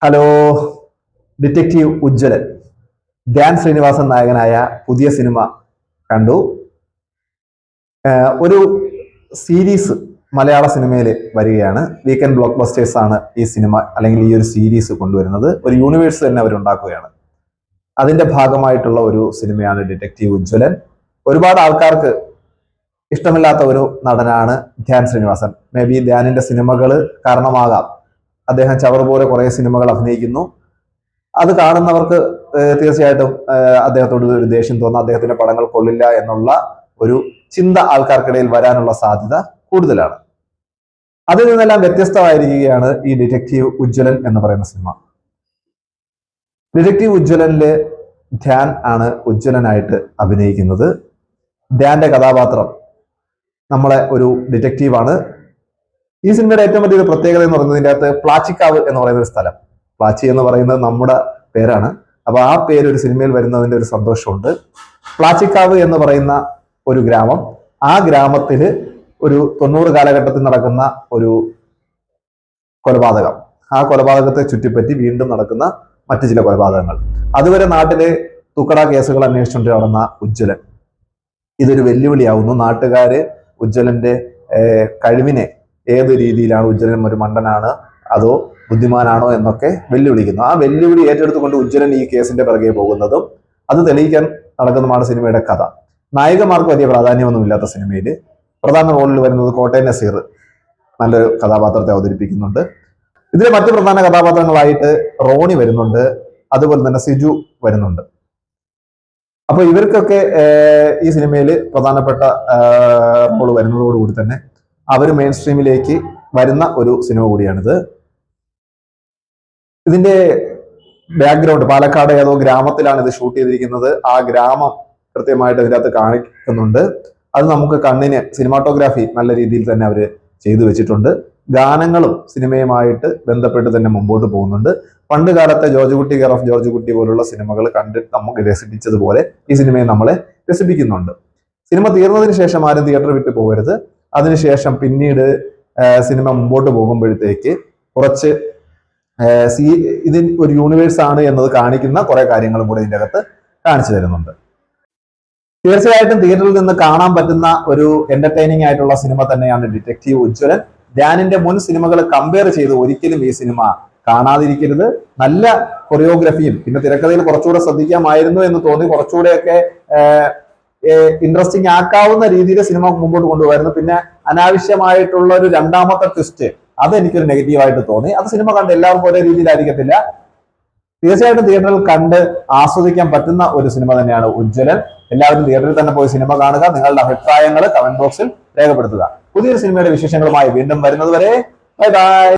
Hello. Detective Ujjwalan, Dhyan Sreenivasan നായകനായ പുതിയ cinema കണ്ടു. ഒരു സീരീസ് മലയാള സിനിമയിൽ വരികയാണ്. വീക്കെൻഡ് ബ്ലോക്ക് ബസ്റ്റേഴ്സ് ആണ് ഈ സിനിമ അല്ലെങ്കിൽ ഈ ഒരു സീരീസ് കൊണ്ടുവരുന്നത്. ഒരു യൂണിവേഴ്സ് തന്നെ അവരുണ്ടാക്കുകയാണ്. അതിന്റെ ഭാഗമായിട്ടുള്ള ഒരു സിനിമയാണ് ഡിറ്റക്റ്റീവ് ഉജ്ജ്വലൻ. ഒരുപാട് ആൾക്കാർക്ക് ഇഷ്ടമില്ലാത്ത ഒരു നടനാണ് ധ്യാൻ ശ്രീനിവാസൻ. മേ ബി ധ്യാനിന്റെ സിനിമകൾ കാരണമാകാം. അദ്ദേഹം ചവർ പോലെ കുറെ സിനിമകൾ അഭിനയിക്കുന്നു. അത് കാണുന്നവർക്ക് തീർച്ചയായിട്ടും അദ്ദേഹത്തോട് ഒരു ദേഷ്യം തോന്നുന്ന, അദ്ദേഹത്തിന്റെ പടങ്ങൾ കൊള്ളില്ല എന്നുള്ള ഒരു ചിന്ത ആൾക്കാർക്കിടയിൽ വരാനുള്ള സാധ്യത കൂടുതലാണ്. അതിൽ നിന്നെല്ലാം വ്യത്യസ്തമായിരിക്കുകയാണ് ഈ ഡിറ്റക്റ്റീവ് ഉജ്ജ്വലൻ എന്ന് പറയുന്ന സിനിമ. ഡിറ്റക്റ്റീവ് ഉജ്ജ്വലനില് ധ്യാൻ ആണ് ഉജ്ജ്വലനായിട്ട് അഭിനയിക്കുന്നത്. ധ്യാന്റെ കഥാപാത്രം നമ്മളെ ഒരു ഡിറ്റക്റ്റീവാണ്. ഈ സിനിമയുടെ ഏറ്റവും വലിയൊരു പ്രത്യേകത എന്ന് പറയുന്നത് ഇതിൻ്റെ അകത്ത് പ്ലാച്ചിക്കാവ് എന്ന് പറയുന്ന ഒരു സ്ഥലം. പ്ലാച്ചി എന്ന് പറയുന്നത് നമ്മുടെ പേരാണ്. അപ്പൊ ആ പേര് ഒരു സിനിമയിൽ വരുന്നതിന്റെ ഒരു സന്തോഷമുണ്ട്. പ്ലാച്ചിക്കാവ് എന്ന് പറയുന്ന ഒരു ഗ്രാമം, ആ ഗ്രാമത്തിൽ ഒരു 90 കാലഘട്ടത്തിൽ നടക്കുന്ന ഒരു കൊലപാതകം, ആ കൊലപാതകത്തെ ചുറ്റിപ്പറ്റി വീണ്ടും നടക്കുന്ന മറ്റു ചില കൊലപാതകങ്ങൾ, അതുവരെ നാട്ടിലെ തുക്കട കേസുകൾ അന്വേഷിച്ചുകൊണ്ട് നടന്ന ഉജ്ജ്വലൻ ഇതൊരു വെല്ലുവിളിയാവുന്നു. നാട്ടുകാര് ഉജ്ജ്വലന്റെ കഴിവിനെ ഏത് രീതിയിലാണ്, ഉജ്ജ്വലൻ ഒരു മണ്ടനാണ് അതോ ബുദ്ധിമാനാണോ എന്നൊക്കെ വെല്ലുവിളിക്കുന്നു. ആ വെല്ലുവിളി ഏറ്റെടുത്തുകൊണ്ട് ഉജ്ജ്വലൻ ഈ കേസിന്റെ പിറകെ പോകുന്നതും അത് തെളിയിക്കാൻ നടക്കുന്നതുമാണ് സിനിമയുടെ കഥ. നായികമാർക്ക് വലിയ പ്രാധാന്യമൊന്നുമില്ലാത്ത സിനിമയിൽ പ്രധാന റോളിൽ വരുന്നത് കോട്ടയം നസീർ നല്ലൊരു കഥാപാത്രത്തെ അവതരിപ്പിക്കുന്നുണ്ട്. ഇതിലെ മറ്റു പ്രധാന കഥാപാത്രങ്ങളായിട്ട് റോണി വരുന്നുണ്ട്, അതുപോലെ തന്നെ സിജു വരുന്നുണ്ട്. അപ്പൊ ഇവർക്കൊക്കെ ഈ സിനിമയിൽ പ്രധാനപ്പെട്ട റോള് വരുന്നതോടുകൂടി തന്നെ അവർ മെയിൻ സ്ട്രീമിലേക്ക് വരുന്ന ഒരു സിനിമ കൂടിയാണിത്. ഇതിന്റെ ബാക്ക്ഗ്രൗണ്ട് പാലക്കാട് ഏതോ ഗ്രാമത്തിലാണ് ഇത് ഷൂട്ട് ചെയ്തിരിക്കുന്നത്. ആ ഗ്രാമം കൃത്യമായിട്ട് ഇതിനകത്ത് കാണിക്കുന്നുണ്ട്. അത് നമുക്ക് കണ്ണിന് സിനിമാറ്റോഗ്രാഫി നല്ല രീതിയിൽ തന്നെ അവർ ചെയ്തു വെച്ചിട്ടുണ്ട്. ഗാനങ്ങളും സിനിമയുമായിട്ട് ബന്ധപ്പെട്ട് തന്നെ മുമ്പോട്ട് പോകുന്നുണ്ട്. പണ്ട് കാലത്തെ ജോർജ് കുട്ടി കെയർ ഓഫ് ജോർജ് കുട്ടി പോലുള്ള സിനിമകൾ കണ്ടിട്ട് നമുക്ക് രസിപ്പിച്ചതുപോലെ ഈ സിനിമയെ നമ്മളെ രസിപ്പിക്കുന്നുണ്ട്. സിനിമ തീർന്നതിന് ശേഷം ആരും തിയേറ്റർ വിട്ട് പോകരുത്. അതിനുശേഷം പിന്നീട് സിനിമ മുമ്പോട്ട് പോകുമ്പോഴത്തേക്ക് കുറച്ച് ഇത് ഒരു യൂണിവേഴ്സ് ആണ് എന്നത് കാണിക്കുന്ന കുറെ കാര്യങ്ങളും കൂടെ ഇതിൻ്റെ അകത്ത് കാണിച്ചു തരുന്നുണ്ട്. തീർച്ചയായിട്ടും തിയേറ്ററിൽ നിന്ന് കാണാൻ പറ്റുന്ന ഒരു എന്റർടൈനിങ് ആയിട്ടുള്ള സിനിമ തന്നെയാണ് ഡിറ്റക്റ്റീവ് ഉജ്ജ്വലൻ. ധ്യാനിന്റെ മുൻ സിനിമകൾ കമ്പയർ ചെയ്ത് ഒരിക്കലും ഈ സിനിമ കാണാതിരിക്കരുത്. നല്ല കൊറിയോഗ്രഫിയും പിന്നെ തിരക്കഥയിൽ കുറച്ചുകൂടെ ശ്രദ്ധിക്കാമായിരുന്നു എന്ന് തോന്നി. കുറച്ചുകൂടെയൊക്കെ ഇൻട്രസ്റ്റിംഗ് ആക്കാവുന്ന രീതിയിൽ സിനിമ മുമ്പോട്ട് കൊണ്ടുപോയിരുന്നു. പിന്നെ അനാവശ്യമായിട്ടുള്ള ഒരു രണ്ടാമത്തെ ട്വിസ്റ്റ്, അത് എനിക്കൊരു നെഗറ്റീവായിട്ട് തോന്നി. അത് സിനിമ കണ്ട് എല്ലാവർക്കും ഒരേ രീതിയിലായിരിക്കത്തില്ല. തീർച്ചയായിട്ടും തിയേറ്ററിൽ കണ്ട് ആസ്വദിക്കാൻ പറ്റുന്ന ഒരു സിനിമ തന്നെയാണ് ഉജ്ജ്വലൻ. എല്ലാവരും തിയേറ്ററിൽ തന്നെ പോയി സിനിമ കാണുക. നിങ്ങളുടെ അഭിപ്രായങ്ങൾ കമന്റ് ബോക്സിൽ രേഖപ്പെടുത്തുക. പുതിയൊരു സിനിമയുടെ വിശേഷങ്ങളുമായി വീണ്ടും വരുന്നത് വരെ ബൈ ബൈ.